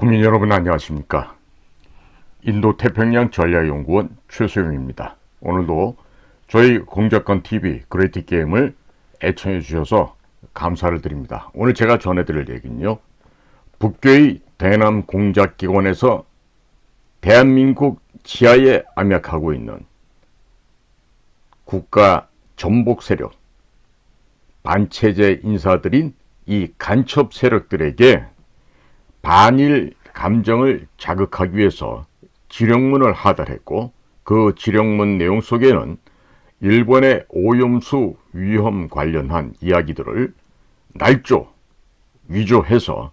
국민 여러분 안녕하십니까? 인도태평양 전략연구원 최소영입니다. 오늘도 저희 공작권TV 그레이트게임을 애청해 주셔서 감사를 드립니다. 오늘 제가 전해드릴 얘기는요, 북괴의 대남 공작기관에서 대한민국 지하에 암약하고 있는 국가 전복 세력, 반체제 인사들인 이 간첩 세력들에게 반일 감정을 자극하기 위해서 지령문을 하달했고, 그 지령문 내용 속에는 일본의 오염수 위험 관련한 이야기들을 날조, 위조해서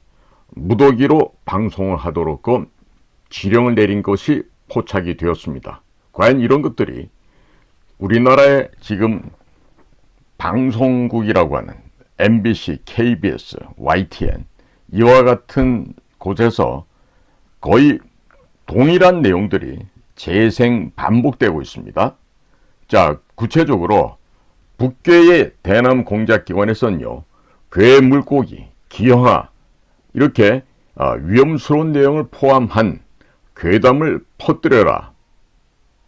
무더기로 방송을 하도록 지령을 내린 것이 포착이 되었습니다. 과연 이런 것들이 우리나라의 지금 방송국이라고 하는 MBC, KBS, YTN 이와 같은 곳에서 거의 동일한 내용들이 재생 반복되고 있습니다. 자, 구체적으로 북괴의 대남 공작기관에서는요, 괴 물고기, 기형아 이렇게 위험스러운 내용을 포함한 괴담을 퍼뜨려라,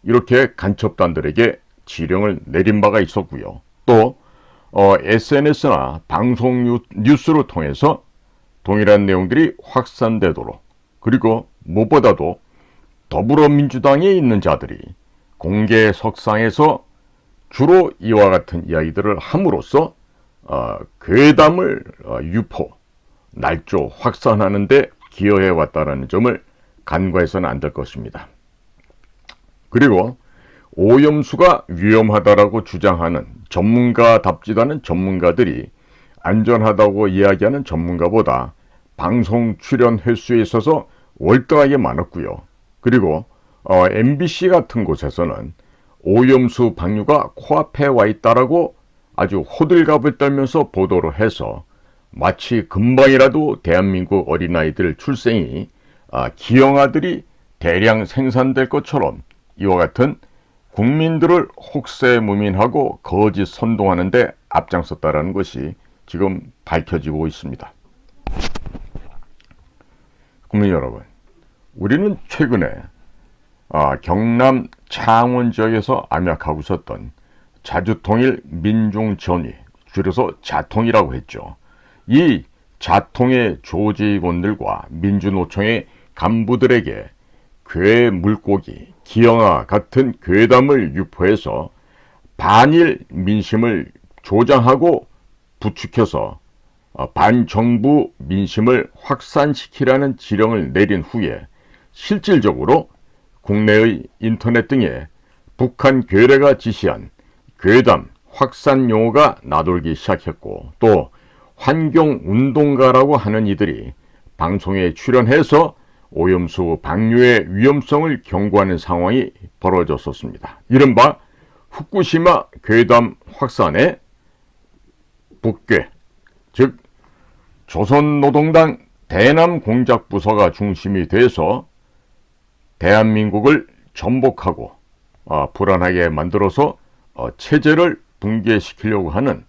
이렇게 간첩단들에게 지령을 내린 바가 있었고요. 또 SNS나 방송 뉴스를 통해서 동일한 내용들이 확산되도록, 그리고 무엇보다도 더불어민주당에 있는 자들이 공개석상에서 주로 이와 같은 이야기들을 함으로써 괴담을 유포, 날조, 확산하는 데 기여해왔다는 점을 간과해서는 안 될 것입니다. 그리고 오염수가 위험하다라고 주장하는 전문가답지도 않은 전문가들이 안전하다고 이야기하는 전문가보다 방송 출연 횟수에 있어서 월등하게 많았고요. 그리고 MBC 같은 곳에서는 오염수 방류가 코앞에 와 있다라고 아주 호들갑을 떨면서 보도를 해서 마치 금방이라도 대한민국 어린아이들 출생이 기형아들이 대량 생산될 것처럼 이와 같은 국민들을 혹세무민하고 거짓 선동하는 데 앞장섰다라는 것이 지금 밝혀지고 있습니다. 국민 여러분, 우리는 최근에 경남 창원 지역에서 암약하고 있었던 자주통일 민중전의, 줄여서 자통이라고 했죠. 이 자통의 조직원들과 민주노총의 간부들에게 괴 물고기, 기형아 같은 괴담을 유포해서 반일 민심을 조장하고 부추겨서 반정부 민심을 확산시키라는 지령을 내린 후에 실질적으로 국내의 인터넷 등에 북한 괴뢰가 지시한 괴담 확산 용어가 나돌기 시작했고, 또 환경운동가라고 하는 이들이 방송에 출연해서 오염수 방류의 위험성을 경고하는 상황이 벌어졌었습니다. 이른바 후쿠시마 괴담 확산의 북괴, 즉 조선노동당 대남공작부서가 중심이 돼서 대한민국을 전복하고 불안하게 만들어서 체제를 붕괴시키려고 하는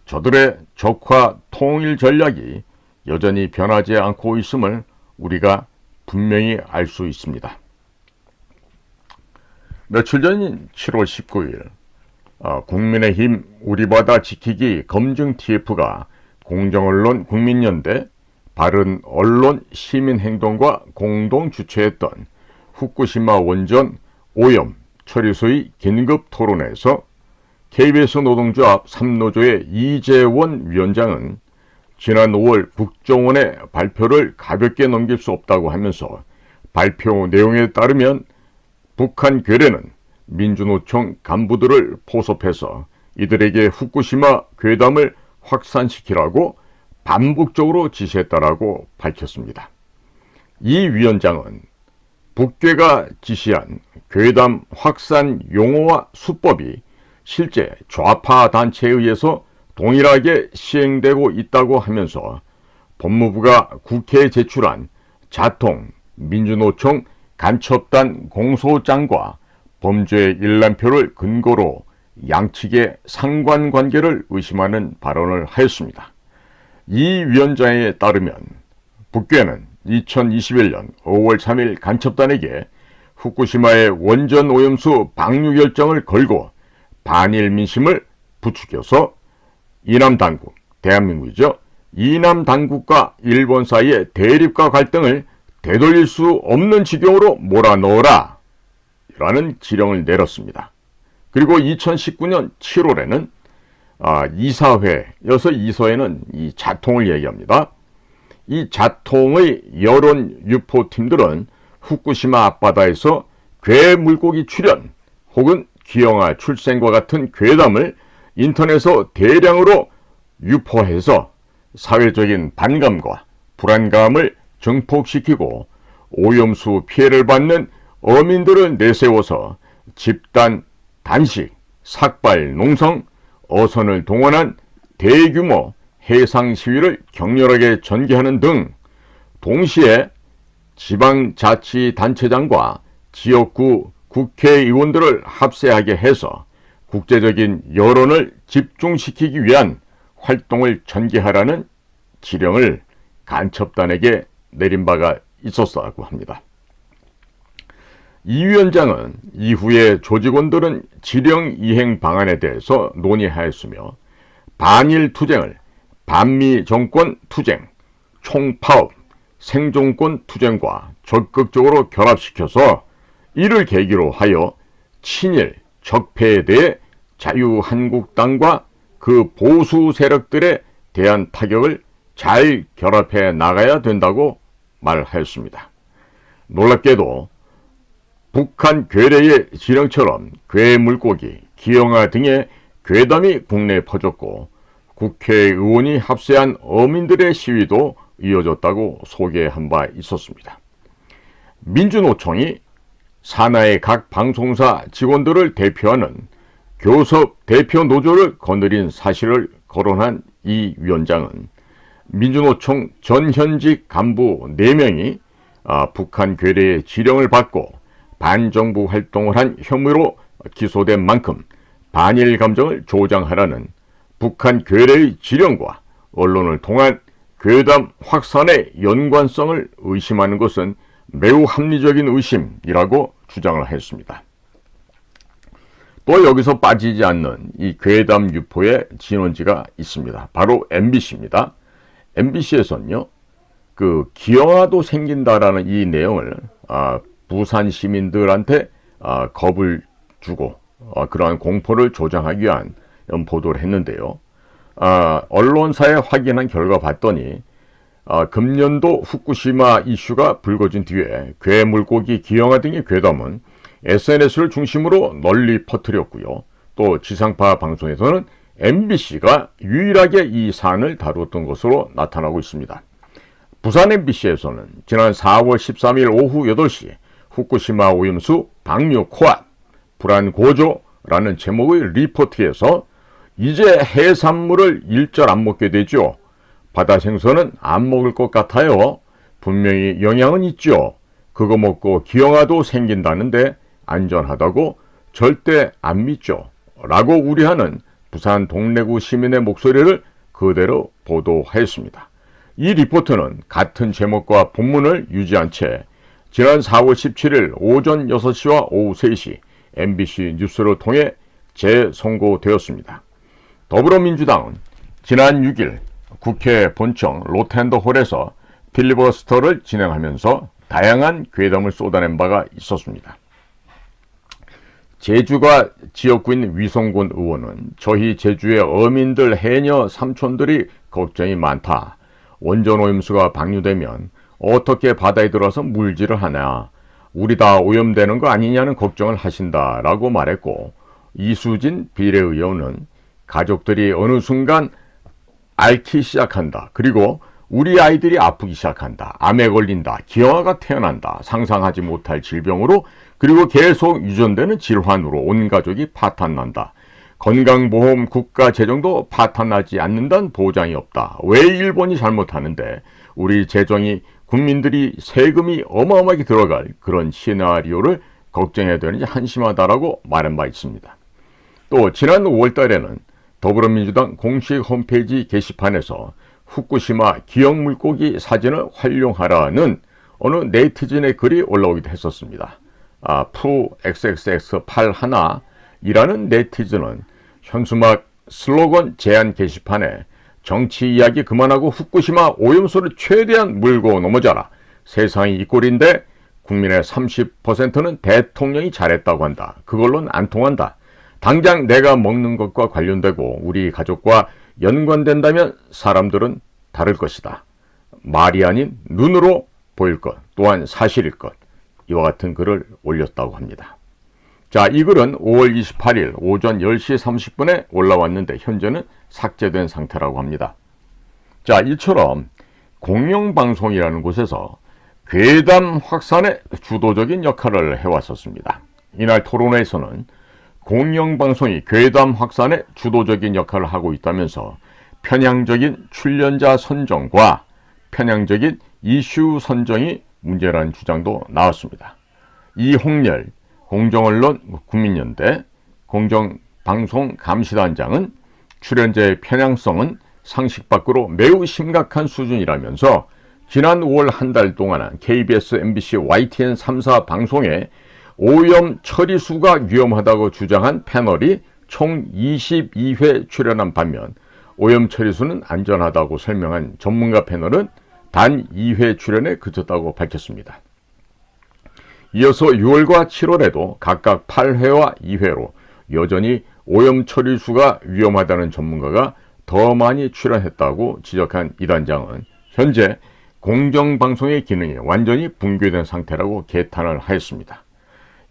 저들의 적화 통일 전략이 여전히 변하지 않고 있음을 우리가 분명히 알 수 있습니다. 며칠 전인 7월 19일 국민의힘 우리바다 지키기 검증 TF가 공정언론 국민연대, 바른언론 시민행동과 공동 주최했던 후쿠시마 원전 오염 처리소의 긴급 토론회에서 KBS 노동조합 3노조의 이재원 위원장은 지난 5월 국정원의 발표를 가볍게 넘길 수 없다고 하면서 발표 내용에 따르면 북한 괴뢰는 민주노총 간부들을 포섭해서 이들에게 후쿠시마 괴담을 확산시키라고 반복적으로 지시했다라고 밝혔습니다. 이 위원장은 북괴가 지시한 괴담 확산 용어와 수법이 실제 좌파 단체에 의해서 동일하게 시행되고 있다고 하면서 법무부가 국회에 제출한 자통 민주노총 간첩단 공소장과 범죄 일람표를 근거로 양측의 상관관계를 의심하는 발언을 하였습니다. 이 위원장에 따르면 북괴는 2021년 5월 3일 간첩단에게 후쿠시마의 원전 오염수 방류 결정을 걸고 반일 민심을 부추겨서 이남 당국, 대한민국이죠. 이남 당국과 일본 사이의 대립과 갈등을 되돌릴 수 없는 지경으로 몰아넣어라 라는 지령을 내렸습니다. 그리고 2019년 7월에는 이사회, 이사회는 이 자통을 얘기합니다. 이 자통의 여론 유포팀들은 후쿠시마 앞바다에서 괴 물고기 출현 혹은 기형아 출생과 같은 괴담을 인터넷에 대량으로 유포해서 사회적인 반감과 불안감을 증폭시키고 오염수 피해를 받는 어민들을 내세워서 집단 단식, 삭발, 농성, 어선을 동원한 대규모 해상 시위를 격렬하게 전개하는 등 동시에 지방자치단체장과 지역구 국회의원들을 합세하게 해서 국제적인 여론을 집중시키기 위한 활동을 전개하라는 지령을 간첩단에게 내린 바가 있었다고 합니다. 이 위원장은 이후에 조직원들은 지령 이행 방안에 대해서 논의하였으며 반일 투쟁을 반미 정권 투쟁, 총파업, 생존권 투쟁과 적극적으로 결합시켜서 이를 계기로 하여 친일, 적폐에 대해 자유한국당과 그 보수 세력들에 대한 타격을 잘 결합해 나가야 된다고 말하였습니다. 놀랍게도 북한 괴뢰의 지령처럼 괴물고기, 기형아 등의 괴담이 국내에 퍼졌고 국회의원이 합세한 어민들의 시위도 이어졌다고 소개한 바 있었습니다. 민주노총이 산하의 각 방송사 직원들을 대표하는 교섭 대표 노조를 거느린 사실을 거론한 이 위원장은 민주노총 전현직 간부 4명이 북한 괴뢰의 지령을 받고 반정부 활동을 한 혐의로 기소된 만큼 반일 감정을 조장하라는 북한 괴뢰의 지령과 언론을 통한 괴담 확산의 연관성을 의심하는 것은 매우 합리적인 의심이라고 주장을 했습니다. 또 여기서 빠지지 않는 이 괴담 유포의 진원지가 있습니다. 바로 MBC입니다. MBC에서는요, 그 기형아도 생긴다라는 이 내용을 부산 시민들한테 겁을 주고 그러한 공포를 조장하기 위한 보도를 했는데요. 언론사에 확인한 결과 봤더니 금년도 후쿠시마 이슈가 불거진 뒤에 괴물고기 기형아 등의 괴담은 SNS를 중심으로 널리 퍼뜨렸고요. 또 지상파 방송에서는 MBC가 유일하게 이 사안을 다루었던 것으로 나타나고 있습니다. 부산 MBC에서는 지난 4월 13일 오후 8시 후쿠시마 오염수 방류 코앞 불안 고조라는 제목의 리포트에서 이제 해산물을 일절 안 먹게 되죠. 바다 생선은 안 먹을 것 같아요. 분명히 영향은 있죠. 그거 먹고 기형아도 생긴다는데 안전하다고 절대 안 믿죠. 라고 우려하는 부산 동래구 시민의 목소리를 그대로 보도하였습니다. 이 리포트는 같은 제목과 본문을 유지한 채 지난 4월 17일 오전 6시와 오후 3시 MBC 뉴스를 통해 재송고되었습니다. 더불어민주당은 지난 6일 국회 본청 로텐더홀에서 필리버스터를 진행하면서 다양한 괴담을 쏟아낸 바가 있었습니다. 제주가 지역구인 위성군 의원은 저희 제주의 어민들, 해녀, 삼촌들이 걱정이 많다. 원전 오염수가 방류되면 어떻게 바다에 들어서 물질을 하냐. 우리 다 오염되는 거 아니냐는 걱정을 하신다라고 말했고, 이수진 비례의원은 가족들이 어느 순간 앓기 시작한다. 그리고 우리 아이들이 아프기 시작한다. 암에 걸린다. 기형아가 태어난다. 상상하지 못할 질병으로 그리고 계속 유전되는 질환으로 온 가족이 파탄난다. 건강보험 국가 재정도 파탄나지 않는다는 보장이 없다. 왜 일본이 잘못하는데 우리 재정이 국민들이 세금이 어마어마하게 들어갈 그런 시나리오를 걱정해야 되는지 한심하다라고 말한 바 있습니다. 또 지난 5월 달에는 더불어민주당 공식 홈페이지 게시판에서 후쿠시마 기억 물고기 사진을 활용하라는 어느 네티즌의 글이 올라오기도 했었습니다. 푸 XXX81이라는 네티즌은 현수막 슬로건 제안 게시판에 정치 이야기 그만하고 후쿠시마 오염수를 최대한 물고 넘어져라. 세상이 이 꼴인데 국민의 30%는 대통령이 잘했다고 한다. 그걸로는 안 통한다. 당장 내가 먹는 것과 관련되고 우리 가족과 연관된다면 사람들은 다를 것이다. 말이 아닌 눈으로 보일 것, 또한 사실일 것. 이와 같은 글을 올렸다고 합니다. 자, 이 글은 5월 28일 오전 10시 30분에 올라왔는데 현재는 삭제된 상태라고 합니다. 자, 이처럼 공영방송이라는 곳에서 괴담 확산에 주도적인 역할을 해왔었습니다. 이날 토론회에서는 공영방송이 괴담 확산에 주도적인 역할을 하고 있다면서 편향적인 출연자 선정과 편향적인 이슈 선정이 문제라는 주장도 나왔습니다. 이홍렬 공정언론 국민연대 공정방송감시단장은 출연자의 편향성은 상식 밖으로 매우 심각한 수준이라면서 지난 5월 한 달 동안 KBS, MBC, YTN 3사 방송에 오염 처리수가 위험하다고 주장한 패널이 총 22회 출연한 반면 오염 처리수는 안전하다고 설명한 전문가 패널은 단 2회 출연에 그쳤다고 밝혔습니다. 이어서 6월과 7월에도 각각 8회와 2회로 여전히 오염 처리수가 위험하다는 전문가가 더 많이 출연했다고 지적한 이 단장은 현재 공정방송의 기능이 완전히 붕괴된 상태라고 개탄을 하였습니다.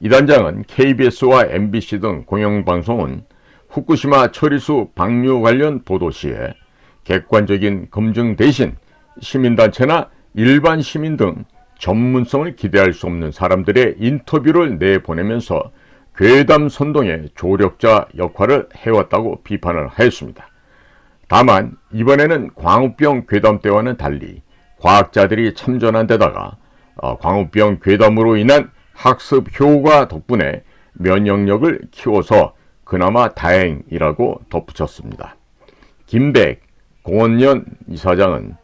이 단장은 KBS와 MBC 등 공영방송은 후쿠시마 처리수 방류 관련 보도 시에 객관적인 검증 대신 시민단체나 일반 시민 등 전문성을 기대할 수 없는 사람들의 인터뷰를 내보내면서 괴담 선동의 조력자 역할을 해왔다고 비판을 하였습니다. 다만 이번에는 광우병 괴담 때와는 달리 과학자들이 참전한 데다가 광우병 괴담으로 인한 학습 효과 덕분에 면역력을 키워서 그나마 다행이라고 덧붙였습니다. 김백 공원연 이사장은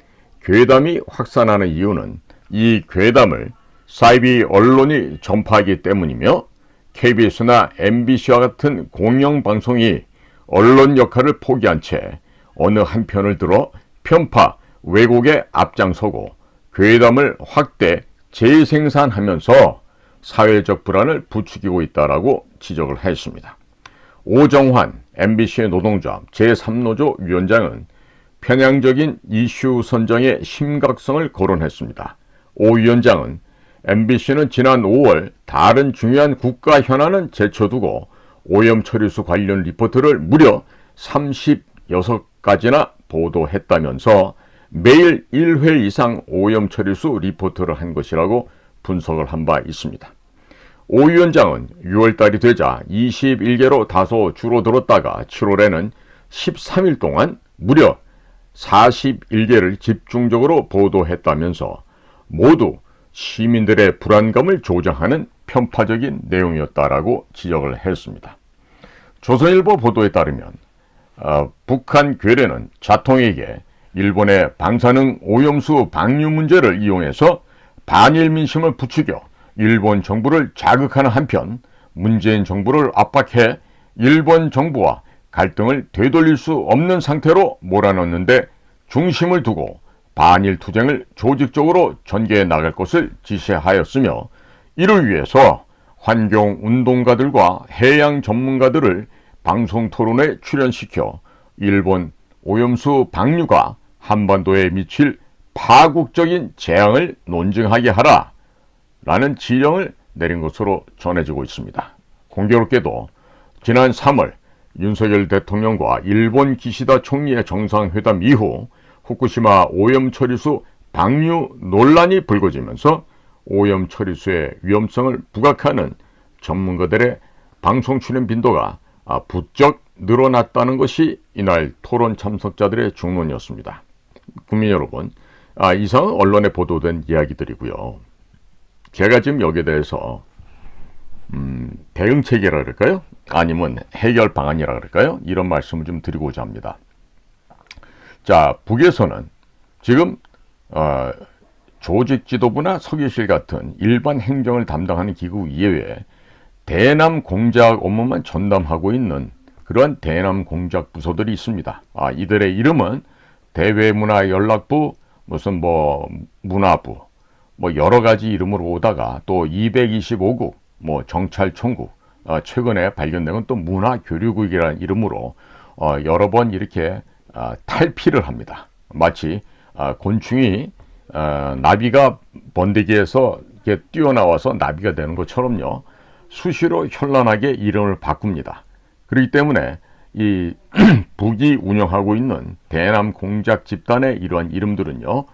괴담이 확산하는 이유는 이 괴담을 사이비 언론이 전파하기 때문이며 KBS나 MBC와 같은 공영방송이 언론 역할을 포기한 채 어느 한편을 들어 편파, 왜곡에 앞장서고 괴담을 확대, 재생산하면서 사회적 불안을 부추기고 있다라고 지적을 했습니다. 오정환 MBC의 노동조합 제3노조 위원장은 편향적인 이슈 선정의 심각성을 거론했습니다. 오 위원장은 MBC는 지난 5월 다른 중요한 국가 현안은 제쳐두고 오염 처리수 관련 리포트를 무려 36가지나 보도했다면서 매일 1회 이상 오염 처리수 리포트를 한 것이라고 분석을 한 바 있습니다. 오 위원장은 6월달이 되자 21개로 다소 줄어들었다가 7월에는 13일 동안 무려 41개를 집중적으로 보도했다면서 모두 시민들의 불안감을 조장하는 편파적인 내용이었다라고 지적을 했습니다. 조선일보 보도에 따르면 북한 괴뢰는 자통에게 일본의 방사능 오염수 방류 문제를 이용해서 반일 민심을 부추겨 일본 정부를 자극하는 한편 문재인 정부를 압박해 일본 정부와 갈등을 되돌릴 수 없는 상태로 몰아넣는데 중심을 두고 반일 투쟁을 조직적으로 전개해 나갈 것을 지시하였으며 이를 위해서 환경운동가들과 해양 전문가들을 방송 토론에 출연시켜 일본 오염수 방류가 한반도에 미칠 파국적인 재앙을 논증하게 하라 라는 지령을 내린 것으로 전해지고 있습니다. 공교롭게도 지난 3월 윤석열 대통령과 일본 기시다 총리의 정상회담 이후 후쿠시마 오염 처리수 방류 논란이 불거지면서 오염 처리수의 위험성을 부각하는 전문가들의 방송 출연 빈도가 부쩍 늘어났다는 것이 이날 토론 참석자들의 중론이었습니다. 국민 여러분, 이상은 언론에 보도된 이야기들이고요. 제가 지금 여기에 대해서 대응책이라 그럴까요? 아니면 해결 방안이라 그럴까요? 이런 말씀을 좀 드리고자 합니다. 자, 북에서는 지금 조직 지도부나 서기실 같은 일반 행정을 담당하는 기구 이외에 대남 공작 업무만 전담하고 있는 그러한 대남 공작 부서들이 있습니다. 이들의 이름은 대외문화연락부, 무슨 뭐 문화부, 뭐 여러 가지 이름으로 오다가 또 225국, 뭐 정찰총국, 최근에 발견된 건 또 문화교류국이라는 이름으로 여러 번 이렇게 탈피를 합니다. 마치 곤충이 나비가 번데기에서 이렇게 뛰어나와서 나비가 되는 것처럼요. 수시로 현란하게 이름을 바꿉니다. 그렇기 때문에 이 북이 운영하고 있는 대남 공작 집단의 이러한 이름들은요.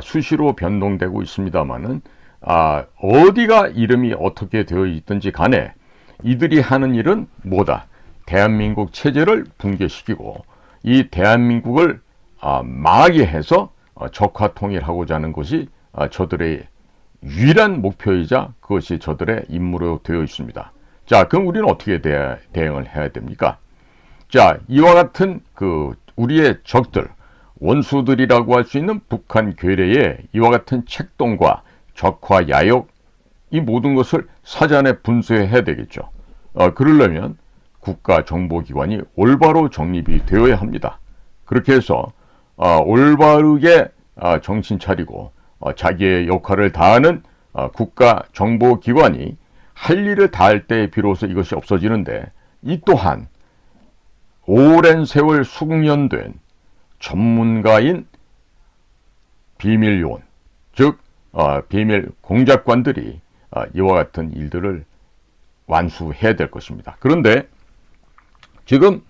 수시로 변동되고 있습니다만은 어디가 이름이 어떻게 되어 있든지 간에 이들이 하는 일은 뭐다? 대한민국 체제를 붕괴시키고 이 대한민국을 망하게 해서 적화 통일하고자 하는 것이 저들의 유일한 목표이자 그것이 저들의 임무로 되어 있습니다. 자, 그럼 우리는 어떻게 대응을 해야 됩니까? 자, 이와 같은 우리의 적들, 원수들이라고 할 수 있는 북한 괴뢰의 이와 같은 책동과 적화 야욕, 이 모든 것을 사전에 분쇄해야 되겠죠. 그러려면 국가정보기관이 올바로 정립이 되어야 합니다. 그렇게 해서 올바르게 정신 차리고 자기의 역할을 다하는 국가정보기관이 할 일을 다할 때 비로소 이것이 없어지는데, 이 또한 오랜 세월 숙련된 전문가인 비밀요원, 즉 비밀 공작관들이 이와 같은 일들을 완수해야 될 것입니다. 그런데 지금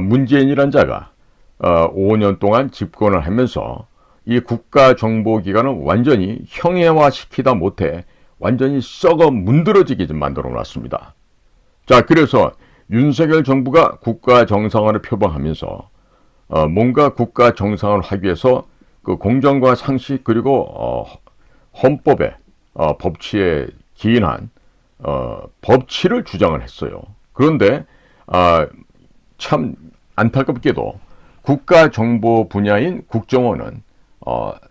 문재인이란 자가 5년 동안 집권을 하면서 이 국가정보기관은 완전히 형해화시키다 못해 완전히 썩어 문드러지게 좀 만들어 놨습니다. 자, 그래서 윤석열 정부가 국가 정상화를 표방하면서 뭔가 국가 정상화를 하기 위해서 그 공정과 상식 그리고 헌법에 법치에 기인한 법치를 주장을 했어요. 그런데 참 안타깝게도 국가정보 분야인 국정원은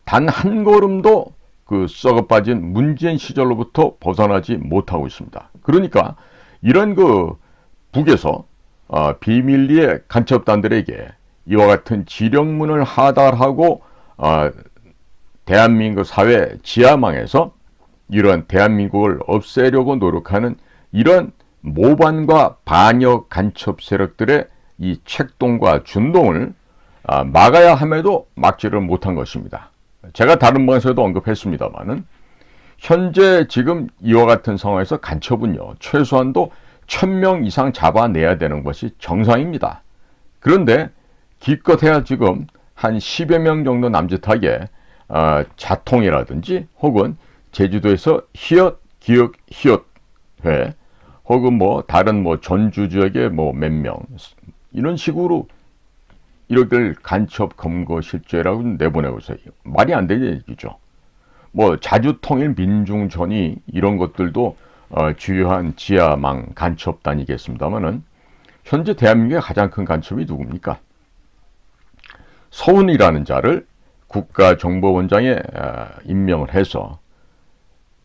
단 한 걸음도 그 썩어빠진 문재인 시절로부터 벗어나지 못하고 있습니다. 그러니까 이런 북에서 비밀리에 간첩단들에게 이와 같은 지령문을 하달하고 대한민국 사회 지하망에서 이런 대한민국을 없애려고 노력하는 이런 모반과 반역 간첩 세력들의 이 책동과 준동을 막아야 함에도 막지를 못한 것입니다. 제가 다른 방에서도 언급했습니다만은 현재 지금 이와 같은 상황에서 간첩은요, 최소한도 1000명 이상 잡아내야 되는 것이 정상입니다. 그런데 기껏해야 지금 한 10여 명 정도 남짓하게 자통이라든지 혹은 제주도에서 히읗, 기역, 히읗회 혹은 다른 전주 지역의 몇 명 이런 식으로 이렇게 간첩 검거 실죄라고 내보내고 있어요. 말이 안 되는 얘기죠. 자주통일 민중전이 이런 것들도 주요한 지하망 간첩단이겠습니다만은 현재 대한민국의 가장 큰 간첩이 누굽니까? 서훈이라는 자를 국가정보원장에 임명을 해서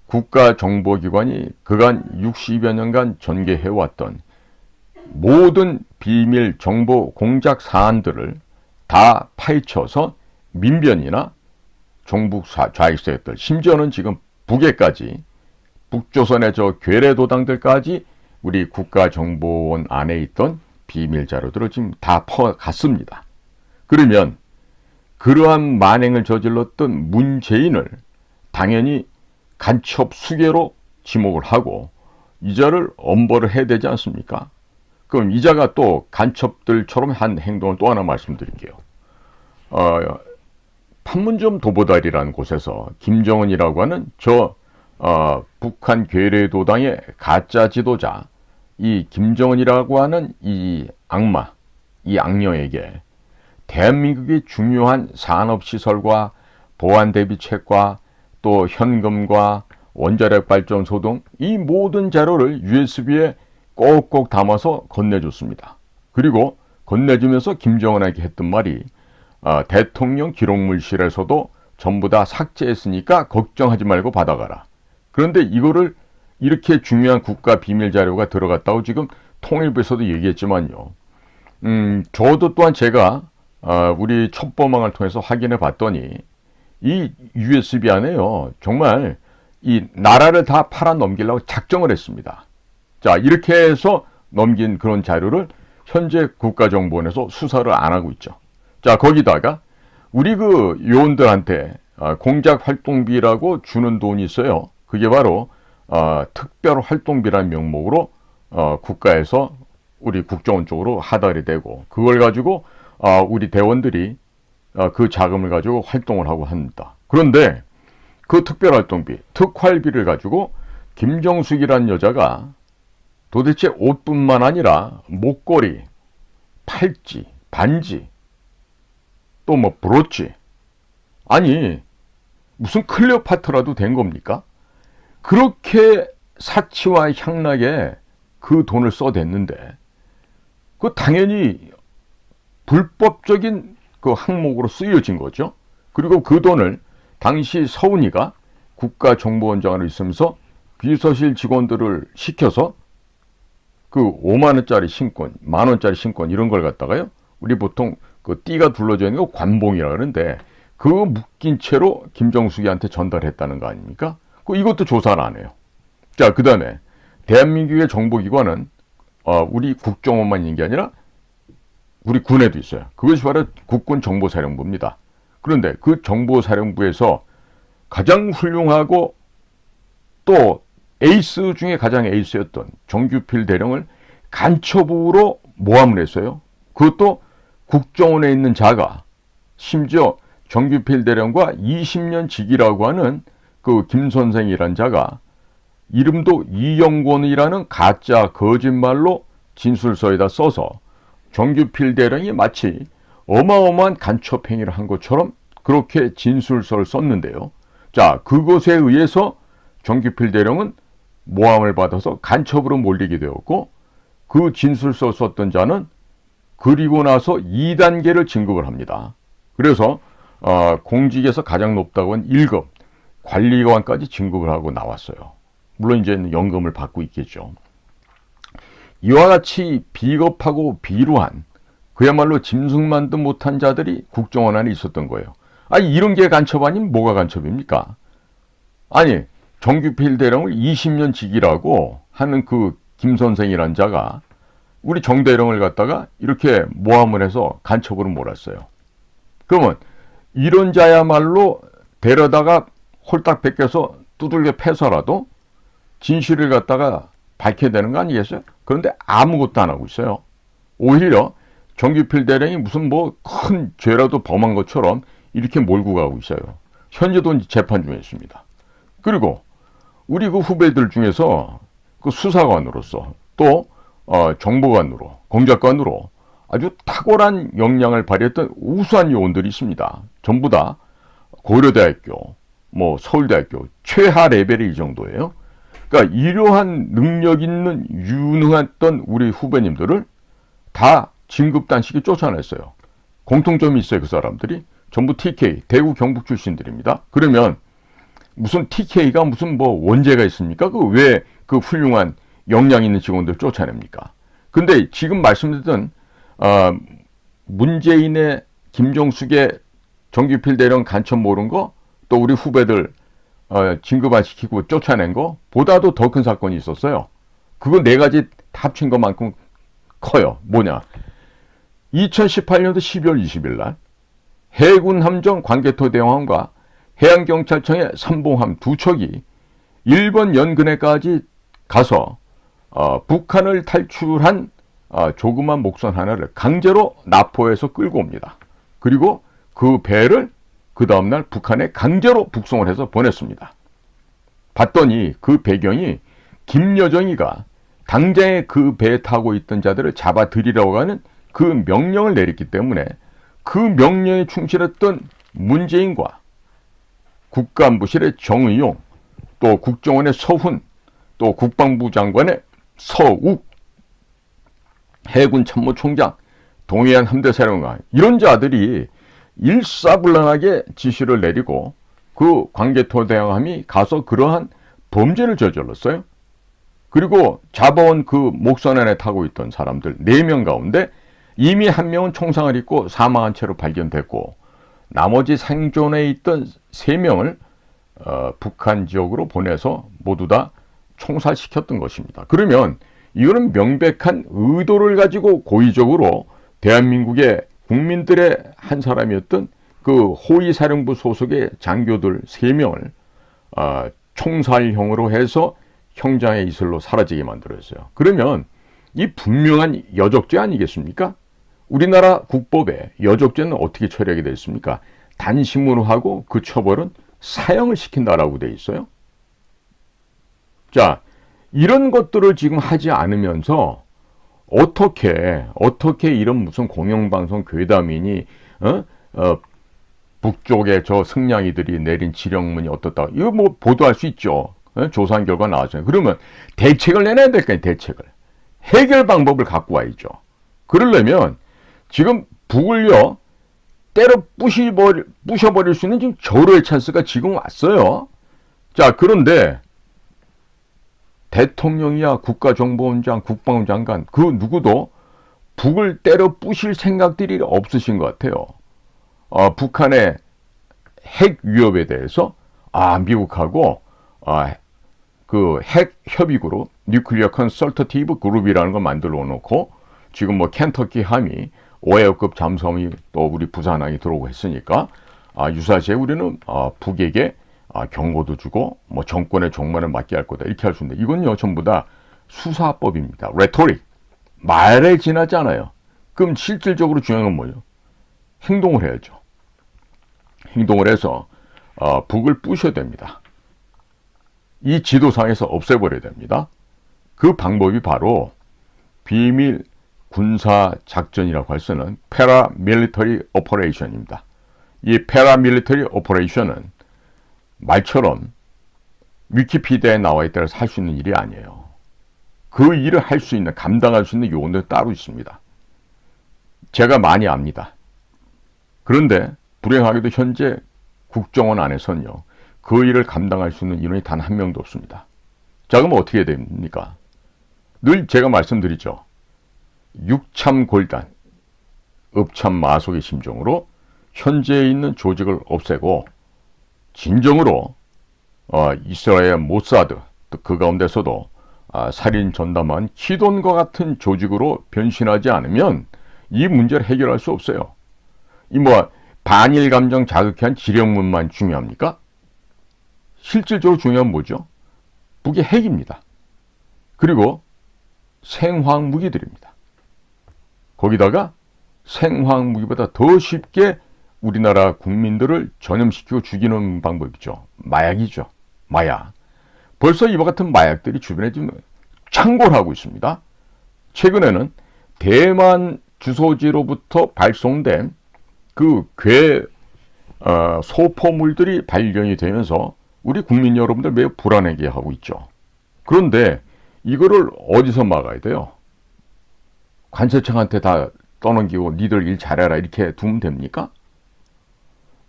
국가정보기관이 그간 60여 년간 전개해왔던 모든 비밀 정보 공작 사안들을 다 파헤쳐서 민변이나 종북 좌익 세력들, 심지어는 지금 북에까지 북조선의 괴뢰 도당들까지 우리 국가정보원 안에 있던 비밀 자료들을 지금 다 퍼갔습니다. 그러면 그러한 만행을 저질렀던 문재인을 당연히 간첩 수괴로 지목을 하고 이자를 엄벌을 해야 되지 않습니까? 그럼 이자가 또 간첩들처럼 한 행동을 또 하나 말씀드릴게요. 판문점 도보다리라는 곳에서 김정은이라고 하는 북한 괴뢰도당의 가짜 지도자, 이 김정은이라고 하는 이 악마, 이 악녀에게 대한민국의 중요한 산업시설과 보안대비책과 또 현금과 원자력 발전소 등 이 모든 자료를 USB에 꼭꼭 담아서 건네줬습니다. 그리고 건네주면서 김정은에게 했던 말이 대통령 기록물실에서도 전부 다 삭제했으니까 걱정하지 말고 받아가라. 그런데 이거를 이렇게 중요한 국가 비밀 자료가 들어갔다고 지금 통일부에서도 얘기했지만요. 저도 또한 제가 우리 첩보망을 통해서 확인해 봤더니 이 USB 안에요. 정말 이 나라를 다 팔아 넘기려고 작정을 했습니다. 자, 이렇게 해서 넘긴 그런 자료를 현재 국가정보원에서 수사를 안 하고 있죠. 자, 거기다가 우리 그 요원들한테 공작 활동비라고 주는 돈이 있어요. 그게 바로 특별 활동비라는 명목으로 국가에서 우리 국정원 쪽으로 하달이 되고, 그걸 가지고 우리 대원들이 그 자금을 가지고 활동을 하고 합니다. 그런데 그 특별 활동비, 특활비를 가지고 김정숙이라는 여자가 도대체 옷뿐만 아니라 목걸이, 팔찌, 반지, 또 뭐 브로치, 아니 무슨 클레오파트라도 된 겁니까? 그렇게 사치와 향락에 그 돈을 써댔는데 그 당연히 불법적인 그 항목으로 쓰여진 거죠. 그리고 그 돈을 당시 서훈이가 국가정보원장으로 있으면서 비서실 직원들을 시켜서 그 5만 원짜리 신권, 만 원짜리 신권 이런 걸 갖다가요. 우리 보통 그 띠가 둘러져 있는 거 관봉이라 그러는데 그 묶인 채로 김정숙이한테 전달했다는 거 아닙니까? 이것도 조사를 안 해요. 자, 그 다음에 대한민국의 정보기관은 우리 국정원만 있는 게 아니라 우리 군에도 있어요. 그것이 바로 국군정보사령부입니다. 그런데 그 정보사령부에서 가장 훌륭하고 또 에이스 중에 가장 에이스였던 정규필 대령을 간첩으로 모함을 했어요. 그것도 국정원에 있는 자가, 심지어 정규필 대령과 20년 직이라고 하는 그 김 선생이란 자가 이름도 이영권이라는 가짜 거짓말로 진술서에다 써서 정규필 대령이 마치 어마어마한 간첩 행위를 한 것처럼 그렇게 진술서를 썼는데요. 자, 그것에 의해서 정규필 대령은 모함을 받아서 간첩으로 몰리게 되었고, 그 진술서 썼던 자는 그리고 나서 2단계를 진급을 합니다. 그래서 공직에서 가장 높다고 한 1급 관리관까지 진급을 하고 나왔어요. 물론 이제는 연금을 받고 있겠죠. 이와 같이 비겁하고 비루한, 그야말로 짐승만도 못한 자들이 국정원 안에 있었던 거예요. 아니, 이런 게 간첩 아니면 뭐가 간첩입니까? 아니, 정규필 대령을 20년 직이라고 하는 그 김선생이란 자가 우리 정대령을 갖다가 이렇게 모함을 해서 간첩으로 몰았어요. 그러면 이런 자야말로 데려다가 홀딱 벗겨서 두들겨 패서라도 진실을 갖다가 밝혀야 되는 거 아니겠어요? 그런데 아무것도 안 하고 있어요. 오히려 정규필 대령이 무슨 뭐 큰 죄라도 범한 것처럼 이렇게 몰고 가고 있어요. 현재도 재판 중에 있습니다. 그리고 우리 그 후배들 중에서 그 수사관으로서 또 정보관으로, 공작관으로 아주 탁월한 역량을 발휘했던 우수한 요원들이 있습니다. 전부 다 고려대학교, 뭐 서울대학교 최하 레벨이 이 정도예요. 그러니까 이러한 능력 있는 유능했던 우리 후배님들을 다 진급단식이 쫓아냈어요. 공통점이 있어요. 그 사람들이 전부 TK, 대구 경북 출신들입니다. 그러면 무슨 TK가 무슨 뭐 원죄가 있습니까? 그 왜 그 훌륭한 역량 있는 직원들 쫓아냅니까? 근데 지금 말씀드렸던 문재인의 김정숙의 정규필 대령 간첩 모른 거, 또 우리 후배들 진급 안 시키고 쫓아낸 거 보다도 더 큰 사건이 있었어요. 그거 네 가지 다 합친 것만큼 커요. 뭐냐? 2018년도 12월 20일 날 해군 함정 광개토 대왕함과 해양경찰청의 삼봉함 두 척이 일본 연근해까지 가서 북한을 탈출한 조그만 목선 하나를 강제로 납포해서 끌고 옵니다. 그리고 그 배를 그 다음날 북한에 강제로 북송을 해서 보냈습니다. 봤더니 그 배경이 김여정이가 당장에 그 배에 타고 있던 자들을 잡아들이라고 하는 그 명령을 내렸기 때문에 그 명령에 충실했던 문재인과 국가안보실의 정의용, 또 국정원의 서훈, 또 국방부 장관의 서욱, 해군 참모총장, 동해안 함대사령관, 이런 자들이 일사불란하게 지시를 내리고 그 광개토대왕함이 가서 그러한 범죄를 저질렀어요. 그리고 잡아온 그 목선 안에 타고 있던 사람들 4명 가운데 이미 1명은 총상을 입고 사망한 채로 발견됐고 나머지 생존해 있던 3명을 북한 지역으로 보내서 모두 다 총살시켰던 것입니다. 그러면 이거는 명백한 의도를 가지고 고의적으로 대한민국의 국민들의 한 사람이었던 그 호위사령부 소속의 장교들 3명을 총살형으로 해서 형장의 이슬로 사라지게 만들었어요. 그러면 이 분명한 여적죄 아니겠습니까? 우리나라 국법에 여적죄는 어떻게 처리하게 되어 있습니까? 단심으로 하고 그 처벌은 사형을 시킨다라고 되어 있어요. 자, 이런 것들을 지금 하지 않으면서 어떻게 이런 무슨 공영방송 괴담이니 북쪽에 저 승냥이들이 내린 지령문이 어떻다, 이거 뭐 보도할 수 있죠. 조사한 결과 나왔어요. 그러면 대책을 내놔야 될 거 아니에요. 대책을. 해결 방법을 갖고 와야죠. 그러려면 지금 북을요 때려 부셔버릴 수 있는 지금 절호의 찬스가 지금 왔어요. 자, 그런데 대통령이야 국가정보원장, 국방부 장관 그 누구도 북을 때려 부실 생각들이 없으신 것 같아요. 북한의 핵 위협에 대해서 미국하고 그 핵 협의그룹 뉴클리어 컨설터티브 그룹이라는 걸 만들어 놓고 지금 뭐 켄터키 함이 5회급 잠수함이 또 우리 부산항에 들어오고 했으니까 유사시에 우리는 북에게 경고도 주고 뭐 정권의 종말을 맞게 할 거다 이렇게 할 수 있는데 이건요 전부 다 수사법입니다. 레토릭. 말에 지나지 않아요. 그럼 실질적으로 중요한 건 뭐예요? 행동을 해야죠. 행동을 해서 북을 부셔야 됩니다. 이 지도상에서 없애버려야 됩니다. 그 방법이 바로 비밀 군사 작전이라고 할 수 있는 패러밀리터리 오퍼레이션입니다. 이 패러밀리터리 오퍼레이션은 말처럼 위키피디아에 나와 있다고 해서 할 수 있는 일이 아니에요. 그 일을 할 수 있는, 감당할 수 있는 요원들이 따로 있습니다. 제가 많이 압니다. 그런데 불행하게도 현재 국정원 안에서는요, 그 일을 감당할 수 있는 인원이 단 1명도 없습니다. 자, 그럼 어떻게 됩니까? 늘 제가 말씀드리죠. 육참골단, 읍참마속의 심정으로 현재에 있는 조직을 없애고 진정으로 이스라엘 모사드, 그 가운데서도 살인 전담한 키돈과 같은 조직으로 변신하지 않으면 이 문제를 해결할 수 없어요. 이 반일 감정 자극한 지령문만 중요합니까? 실질적으로 중요한 뭐죠? 북의 핵입니다. 그리고 생화학 무기들입니다. 거기다가 생화학 무기보다 더 쉽게 우리나라 국민들을 전염시키고 죽이는 방법이죠. 마약이죠. 마약. 벌써 이와 같은 마약들이 주변에 지금 창궐 하고 있습니다. 최근에는 대만 주소지로부터 발송된 그 소포물들이 발견이 되면서 우리 국민 여러분들 매우 불안하게 하고 있죠. 그런데 이거를 어디서 막아야 돼요? 관세청한테 다 떠넘기고 니들 일 잘해라 이렇게 두면 됩니까?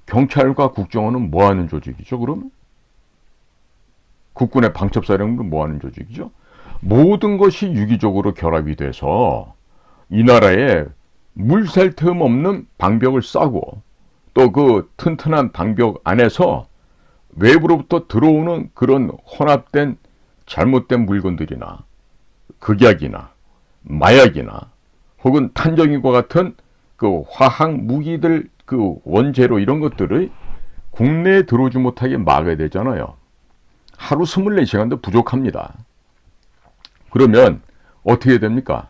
경찰과 국정원은 뭐하는 조직이죠? 그러면? 국군의 방첩사령부는 뭐하는 조직이죠? 모든 것이 유기적으로 결합이 돼서 이 나라에 물샐 틈 없는 방벽을 싸고 또 그 튼튼한 방벽 안에서 외부로부터 들어오는 그런 혼합된 잘못된 물건들이나 극약이나 마약이나 혹은 탄저기과 같은 그 화학 무기들 그 원재료 이런 것들을 국내에 들어오지 못하게 막아야 되잖아요. 하루 24시간도 부족합니다. 그러면 어떻게 됩니까?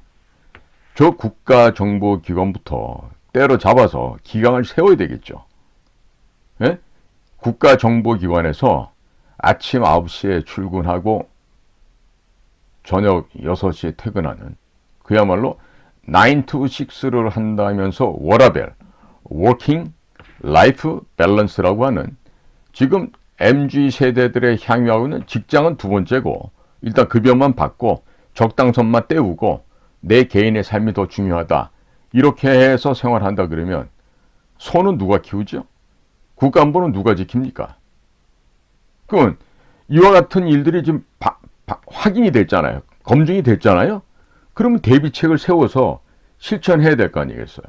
저 국가정보기관부터 때려잡아서 기강을 세워야 되겠죠. 예? 국가정보기관에서 아침 9시에 출근하고 저녁 6시에 퇴근하는 그야말로 9 to 6를 한다면서 워라벨, 워킹 라이프 밸런스라고 하는 지금 MZ세대들의 향유하고 있는 직장은 두 번째고 일단 급여만 받고 적당선만 때우고 내 개인의 삶이 더 중요하다. 이렇게 해서 생활한다 그러면 소는 누가 키우죠? 국가안보는 누가 지킵니까? 그건 이와 같은 일들이 지금 확인이 됐잖아요. 검증이 됐잖아요. 그러면 대비책을 세워서 실천해야 될 거 아니겠어요?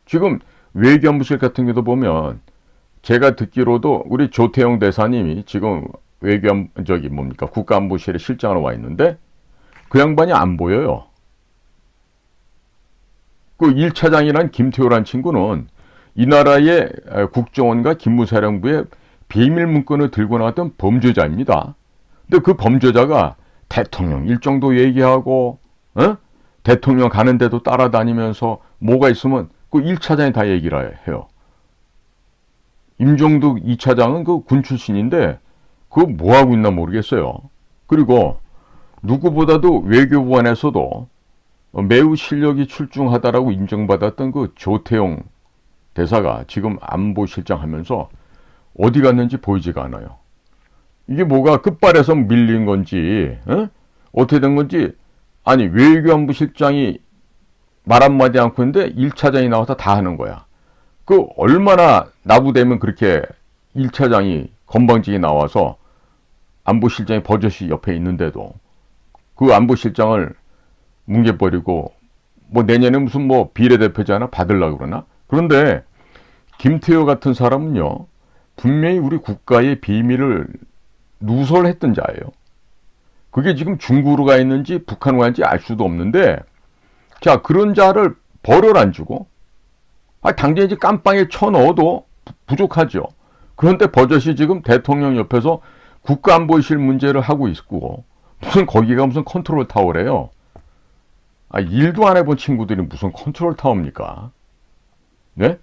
지금 외교안보실 같은 경우도 보면 제가 듣기로도 우리 조태용 대사님이 지금 국가안보실에 실장으로 와 있는데 그 양반이 안 보여요. 그 1차장이란 김태호란 친구는 이 나라의 국정원과 기무사령부의 비밀 문건을 들고 나왔던 범죄자입니다. 근데 그 범죄자가 대통령 일정도 얘기하고 대통령 가는 데도 따라다니면서 뭐가 있으면 그 1차장이 다 얘기를 해요. 임종득 2차장은 그 군 출신인데 그거 뭐하고 있나 모르겠어요. 그리고 누구보다도 외교부 안에서도 매우 실력이 출중하다라고 인정받았던 그 조태용 대사가 지금 안보실장 하면서 어디 갔는지 보이지가 않아요. 이게 뭐가 끝발에서 밀린 건지 어떻게 된 건지 아니 외교안보실장이 말 한마디 않고 있는데 1차장이 나와서 다 하는 거야. 그 얼마나 나부되면 그렇게 1차장이 건방지게 나와서 안보실장이 버젓이 옆에 있는데도 그 안보실장을 뭉개버리고 뭐 내년에 무슨 뭐 비례대표자 하나 받으려고 그러나? 그런데 김태호 같은 사람은요 분명히 우리 국가의 비밀을 누설했던 자예요. 그게 지금 중국으로 가 있는지 북한으로 가 있는지 알 수도 없는데 자 그런 자를 벌을 안 주고 당장 이제 깜빵에 쳐넣어도 부족하죠. 그런데 버젓이 지금 대통령 옆에서 국가안보실 문제를 하고 있고 무슨 거기가 무슨 컨트롤 타워래요. 일도 안 해본 친구들이 무슨 컨트롤 타워입니까? 네?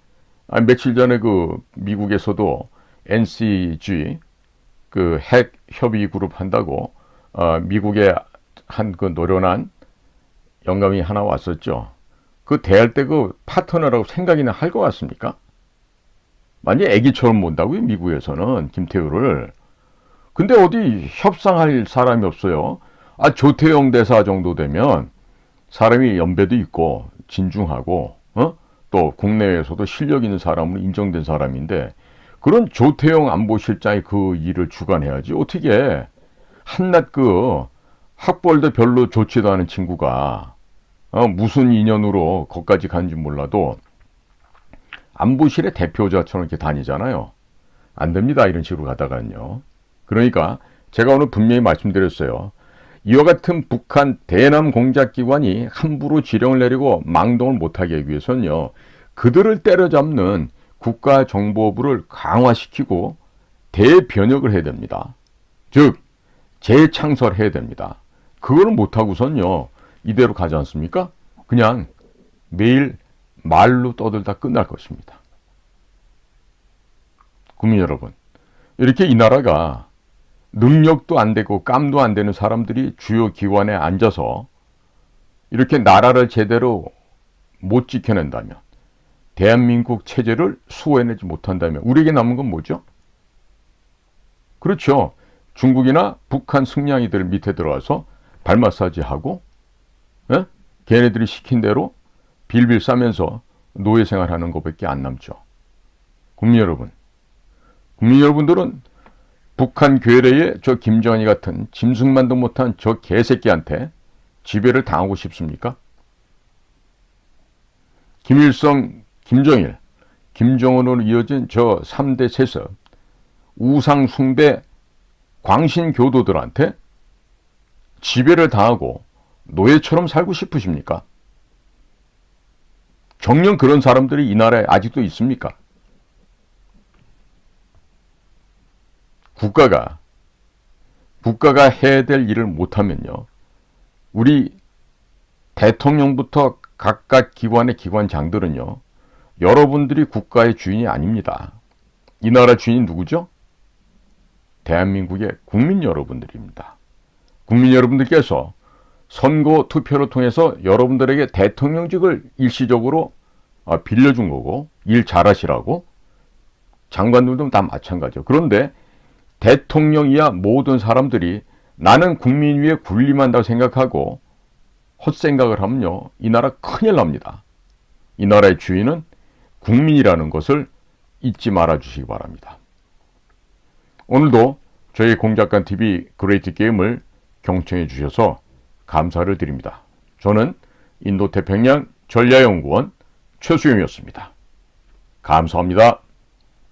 며칠 전에 그 미국에서도 NCG 그 핵 협의 그룹 한다고 미국에 한 그 노련한 영감이 하나 왔었죠. 그 대할 때 그 파트너라고 생각이나 할 것 같습니까? 완전 애기처럼 본다고요, 미국에서는 김태우를. 근데 어디 협상할 사람이 없어요. 조태용 대사 정도 되면 사람이 연배도 있고 진중하고 또 국내에서도 실력 있는 사람으로 인정된 사람인데 그런 조태용 안보실장이 그 일을 주관해야지. 어떻게 한낱 그 학벌도 별로 좋지도 않은 친구가 무슨 인연으로 거기까지 간지 몰라도 안보실의 대표자처럼 이렇게 다니잖아요. 안 됩니다. 이런 식으로 가다가는요. 그러니까 제가 오늘 분명히 말씀드렸어요. 이와 같은 북한 대남 공작기관이 함부로 지령을 내리고 망동을 못하게 하기 위해서는요. 그들을 때려잡는 국가정보부를 강화시키고 대변혁을 해야 됩니다. 즉 재창설해야 됩니다. 그거를 못하고선요. 이대로 가지 않습니까? 그냥 매일 말로 떠들다 끝날 것입니다. 국민 여러분, 이렇게 이 나라가 능력도 안 되고 깜도 안 되는 사람들이 주요 기관에 앉아서 이렇게 나라를 제대로 못 지켜낸다면, 대한민국 체제를 수호해내지 못한다면 우리에게 남은 건 뭐죠? 그렇죠. 중국이나 북한 승냥이들 밑에 들어와서 발 마사지하고 걔네들이 시킨 대로 빌빌 싸면서 노예 생활하는 것밖에 안 남죠. 국민 여러분들은 북한 괴뢰의 저 김정은이 같은 짐승만도 못한 저 개새끼한테 지배를 당하고 싶습니까? 김일성, 김정일, 김정은으로 이어진 저 3대 세습, 우상 숭배 광신 교도들한테 지배를 당하고 노예처럼 살고 싶으십니까? 정녕 그런 사람들이 이 나라에 아직도 있습니까? 국가가 해야 될 일을 못하면요. 우리 대통령부터 각각 기관의 기관장들은요. 여러분들이 국가의 주인이 아닙니다. 이 나라 주인이 누구죠? 대한민국의 국민 여러분들입니다. 국민 여러분들께서 선거 투표를 통해서 여러분들에게 대통령직을 일시적으로 빌려준 거고 일 잘하시라고 장관들도 다 마찬가지죠. 그런데 대통령이야 모든 사람들이 나는 국민 위에 군림한다고 생각하고 헛생각을 하면요. 이 나라 큰일 납니다. 이 나라의 주인은 국민이라는 것을 잊지 말아 주시기 바랍니다. 오늘도 저희 공작관TV 그레이트 게임을 경청해 주셔서 감사를 드립니다. 저는 인도태평양 전략연구원 최수영이었습니다. 감사합니다.